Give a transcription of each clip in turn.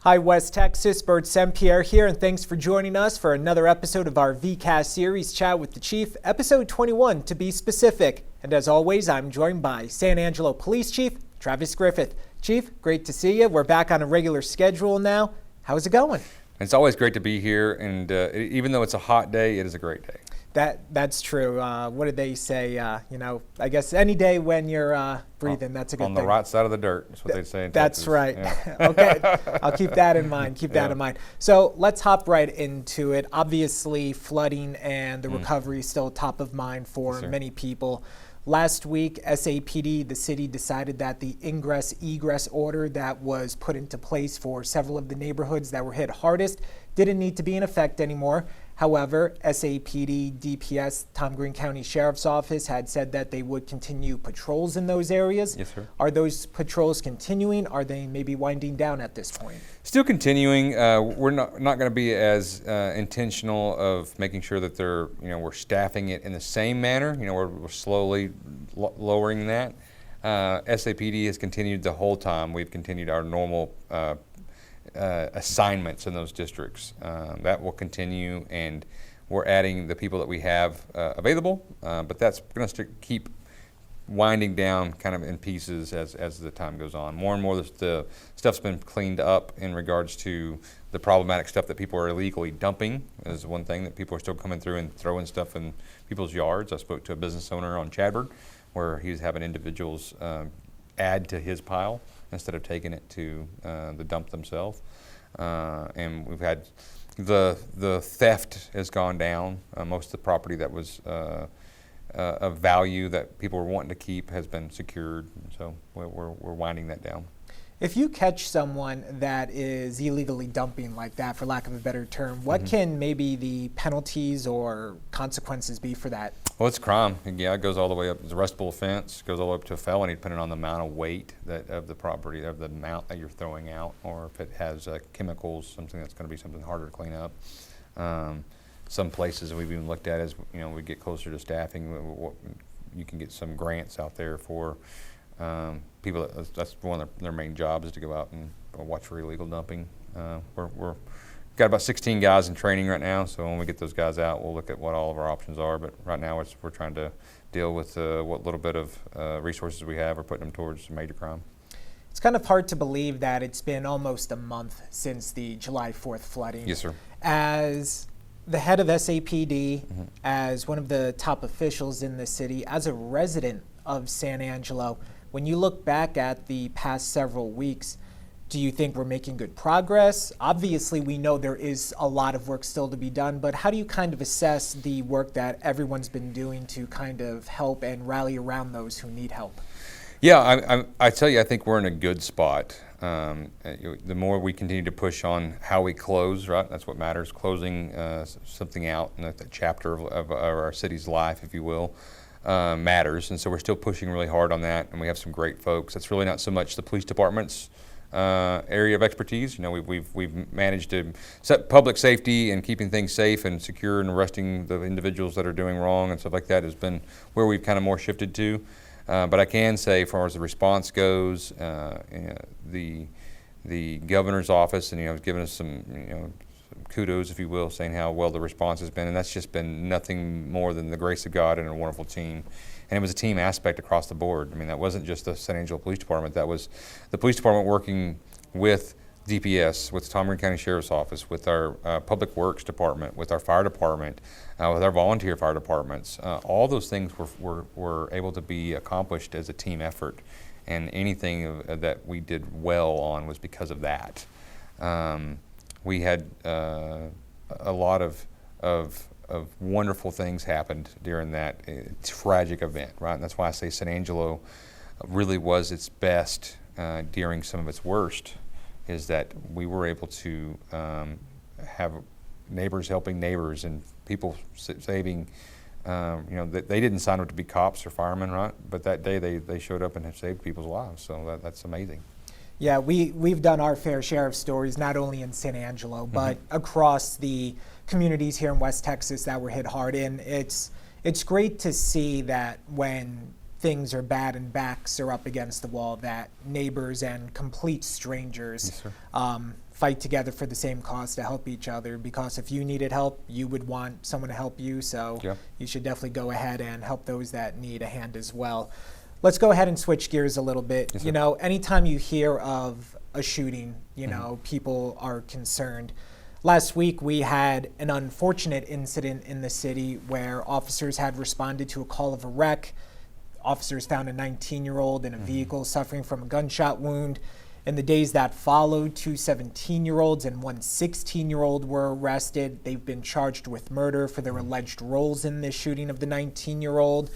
Hi West Texas, Burt Sempier here, and thanks for joining us for another episode of our VCast series, Chat with the Chief, episode 21 to be specific. And as always, I'm joined by San Angelo Police Chief Travis Griffith. Chief, great to see you. We're back on a regular schedule now. How's it going? It's always great to be here, and even though it's a hot day, it is a great day. That's true. What did they say? I guess any day when you're breathing, that's a good thing. On the right side of the dirt, that's what they say in That's Texas. right. Yeah. Okay, I'll keep that in mind. Keep that in mind. So let's hop right into it. Obviously, flooding and the recovery is still top of mind for many people. Last week, SAPD, the city, decided that the ingress-egress order that was put into place for several of the neighborhoods that were hit hardest didn't need to be in effect anymore. However, SAPD, DPS, Tom Green County Sheriff's Office had said that they would continue patrols in those areas. Yes, sir. Are those patrols continuing? Are they maybe winding down at this point? Still continuing. We're not going to be as intentional of making sure that we're staffing it in the same manner. We're slowly lowering that. SAPD has continued the whole time. We've continued our normal assignments in those districts. That will continue, and we're adding the people that we have available, but that's going to keep winding down kind of in pieces as the time goes on. More and more the stuff's been cleaned up in regards to the problematic stuff that people are illegally dumping is one thing, that people are still coming through and throwing stuff in people's yards. I spoke to a business owner on Chadburg where he's having individuals add to his pile instead of taking it to the dump themselves. And we've had the theft has gone down. Most of the property that was of value that people were wanting to keep has been secured. So we're winding that down. If you catch someone that is illegally dumping like that, for lack of a better term, what can maybe the penalties or consequences be for that? Well, it's crime. Yeah, it goes all the way up. It's a arrestable offense. It goes all the way up to a felony, depending on the amount of weight of the property, of the amount that you're throwing out, or if it has chemicals, something that's going to be something harder to clean up. Some places we've even looked at as we get closer to staffing, you can get some grants out there for people. That's one of their main jobs, is to go out and watch for illegal dumping. We're got about 16 guys in training right now, so when we get those guys out, we'll look at what all of our options are. But right now, we're trying to deal with what little bit of resources we have. We're putting them towards major crime. It's kind of hard to believe that it's been almost a month since the July 4th flooding. Yes, sir. As the head of SAPD, as one of the top officials in the city, as a resident of San Angelo, when you look back at the past several weeks, do you think we're making good progress? Obviously, we know there is a lot of work still to be done, but how do you kind of assess the work that everyone's been doing to kind of help and rally around those who need help? Yeah, I tell you, I think we're in a good spot. The more we continue to push on how we close, right? That's what matters. Closing something out in that chapter of our city's life, if you will, matters. And so we're still pushing really hard on that, and we have some great folks. It's really not so much the police department's area of expertise. We've managed to set public safety and keeping things safe and secure and arresting the individuals that are doing wrong and stuff like that has been where we've kind of more shifted to. But I can say, as far as the response goes, the governor's office has given us some kudos, if you will, saying how well the response has been, and that's just been nothing more than the grace of God and a wonderful team. And it was a team aspect across the board. I mean, that wasn't just the San Angelo Police Department. That was the police department working with DPS, with Tom Green County Sheriff's Office, with our Public Works Department, with our fire department, with our volunteer fire departments. All those things were able to be accomplished as a team effort, and anything that we did well on was because of that. We had a lot of wonderful things happened during that tragic event, right? And that's why I say San Angelo really was its best during some of its worst, is that we were able to have neighbors helping neighbors and people saving. They didn't sign up to be cops or firemen, right? But that day they showed up and have saved people's lives. So that's amazing. Yeah, we've done our fair share of stories, not only in San Angelo, but across the communities here in West Texas that were hit hard. And it's great to see that when things are bad and backs are up against the wall, that neighbors and complete strangers fight together for the same cause to help each other, because if you needed help, you would want someone to help you. So you should definitely go ahead and help those that need a hand as well. Let's go ahead and switch gears a little bit. Yes, you know, anytime you hear of a shooting, you know, people are concerned. Last week, we had an unfortunate incident in the city where officers had responded to a call of a wreck. Officers found a 19-year-old in a vehicle suffering from a gunshot wound. In the days that followed, 2 17-year-olds and 1 16-year-old were arrested. They've been charged with murder for their alleged roles in this shooting of the 19-year-old.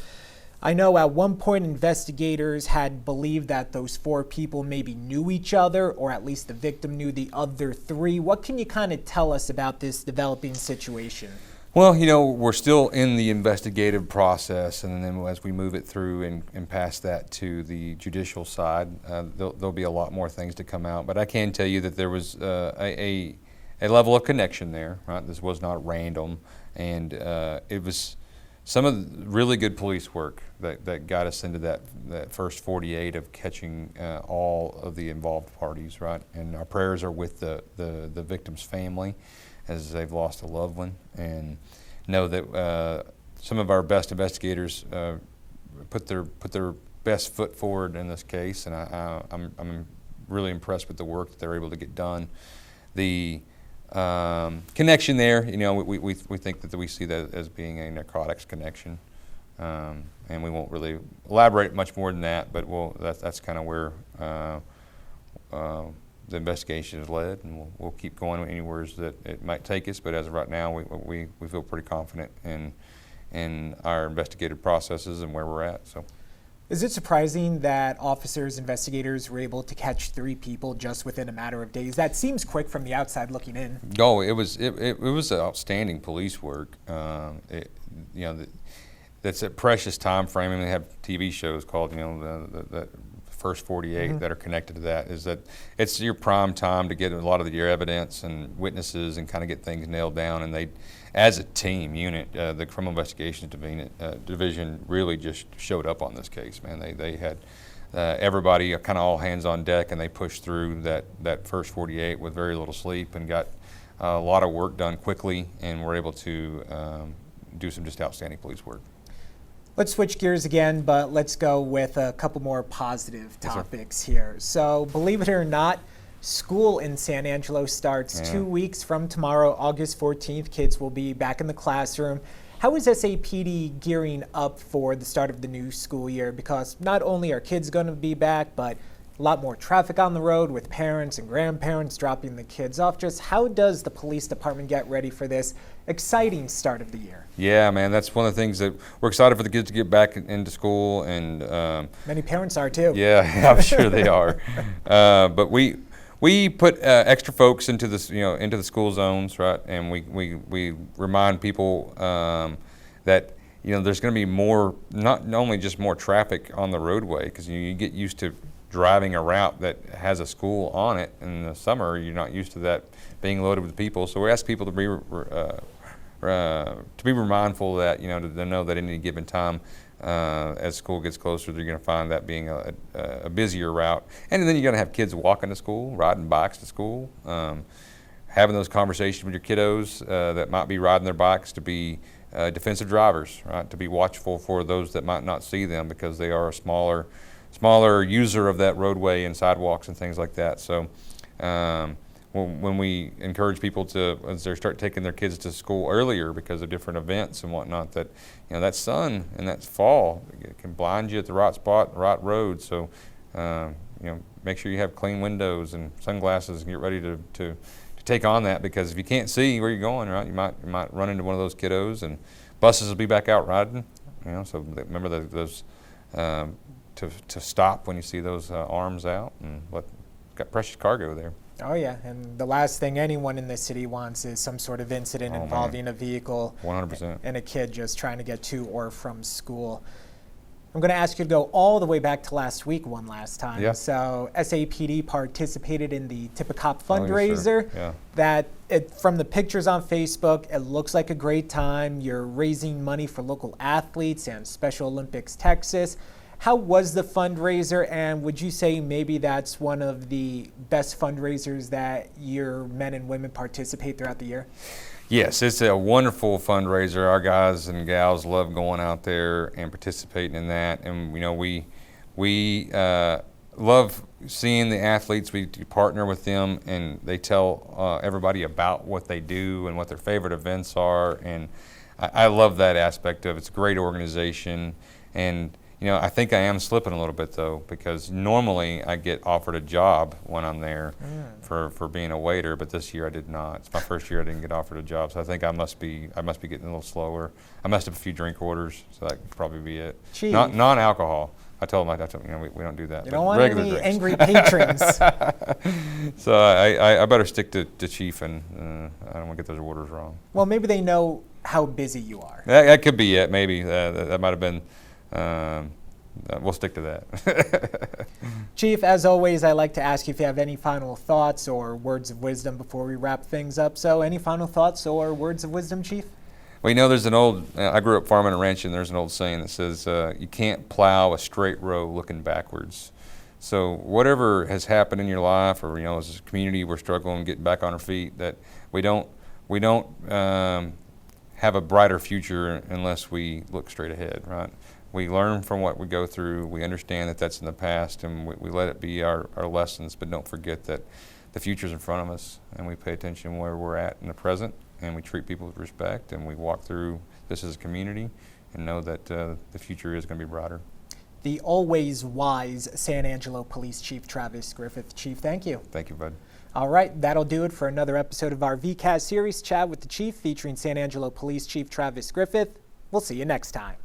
I know at one point investigators had believed that those 4 people maybe knew each other, or at least the victim knew the other 3. What can you kind of tell us about this developing situation? Well, you know, we're still in the investigative process, and then as we move it through and pass that to the judicial side, there'll be a lot more things to come out. But I can tell you that there was a level of connection there, right? This was not random, and it was some of the really good police work that got us into that first 48 of catching all of the involved parties, right? And our prayers are with the victim's family as they've lost a loved one, and know that some of our best investigators put their best foot forward in this case, and I'm really impressed with the work that they're able to get done. The connection there, you know, we think that we see that as being a narcotics connection, and we won't really elaborate much more than that, but that's kind of where the investigation is led, and we'll keep going anywhere that it might take us. But as of right now, we feel pretty confident in our investigative processes and where we're at. So. Is it surprising that officers, investigators were able to catch 3 people just within a matter of days? That seems quick from the outside looking in. Oh, it was outstanding police work. You know, that's a precious time frame, and they have TV shows called, you know, the first 48 that are connected to that. Is that it's your prime time to get a lot of your evidence and witnesses and kind of get things nailed down. And they, as a team unit, the criminal investigations division really just showed up on this case, man. They had everybody kind of all hands on deck, and they pushed through that first 48 with very little sleep and got a lot of work done quickly, and were able to do some just outstanding police work. Let's switch gears again, but let's go with a couple more positive topics here. So, believe it or not, school in San Angelo starts 2 weeks from tomorrow, August 14th. Kids will be back in the classroom. How is SAPD gearing up for the start of the new school year? Because not only are kids going to be back, but a lot more traffic on the road with parents and grandparents dropping the kids off. Just how does the police department get ready for this exciting start of the year? Yeah, man, that's one of the things that we're excited for the kids to get back into school, and many parents are too. Yeah, I'm sure they are. But we put extra folks into this, you know, into the school zones, right? And we remind people that, you know, there's going to be more, not only just more traffic on the roadway, because you get used to driving a route that has a school on it. In the summer, you're not used to that being loaded with people. So we ask people to be mindful of that, you know, to know that at any given time, as school gets closer, they're going to find that being a busier route. And then you're going to have kids walking to school, riding bikes to school, having those conversations with your kiddos that might be riding their bikes, to be defensive drivers, right? To be watchful for those that might not see them, because they are a smaller user of that roadway and sidewalks and things like that. So when we encourage people to, as they start taking their kids to school earlier because of different events and whatnot, that, you know, that sun and that fall can blind you at the right spot, the right road. So you know, make sure you have clean windows and sunglasses and get ready to take on that, because if you can't see where you're going, right, you might run into one of those kiddos, and buses will be back out riding. You know, so remember those. To stop when you see those arms out, and got precious cargo there. Oh yeah, and the last thing anyone in this city wants is some sort of incident involving a vehicle 100%. And a kid just trying to get to or from school. I'm going to ask you to go all the way back to last week one last time. Yeah. So SAPD participated in the Tip a Cop fundraiser. Yeah. From the pictures on Facebook, it looks like a great time. You're raising money for local athletes and Special Olympics Texas. How was the fundraiser, and would you say maybe that's one of the best fundraisers that your men and women participate throughout the year? Yes, it's a wonderful fundraiser. Our guys and gals love going out there and participating in that, and we love seeing the athletes. We partner with them, and they tell everybody about what they do and what their favorite events are, and I love that aspect of it. It's a great organization, and I think I am slipping a little bit though, because normally I get offered a job when I'm there for being a waiter, but this year I did not. It's my first year I didn't get offered a job, so I think I must be getting a little slower. I must have a few drink orders, so that could probably be it. Chief. Non-alcohol. I told them we don't do that. You don't want any drinks. angry patrons. So I better stick to Chief, and I don't want to get those orders wrong. Well, maybe they know how busy you are. That could be it. Maybe that might have been. We'll stick to that. Chief, as always, I like to ask you if you have any final thoughts or words of wisdom before we wrap things up. So any final thoughts or words of wisdom, Chief? Well, there's an old, I grew up farming and ranching, there's an old saying that says, you can't plow a straight row looking backwards. So whatever has happened in your life, or, as a community, we're struggling getting back on our feet, that we don't have a brighter future unless we look straight ahead, right? We learn from what we go through. We understand that that's in the past, and we let it be our lessons, but don't forget that the future's in front of us, and we pay attention where we're at in the present, and we treat people with respect, and we walk through this as a community and know that the future is going to be brighter. The always wise San Angelo Police Chief Travis Griffith. Chief, thank you. Thank you, bud. All right, that'll do it for another episode of our VCAS series, Chat with the Chief, featuring San Angelo Police Chief Travis Griffith. We'll see you next time.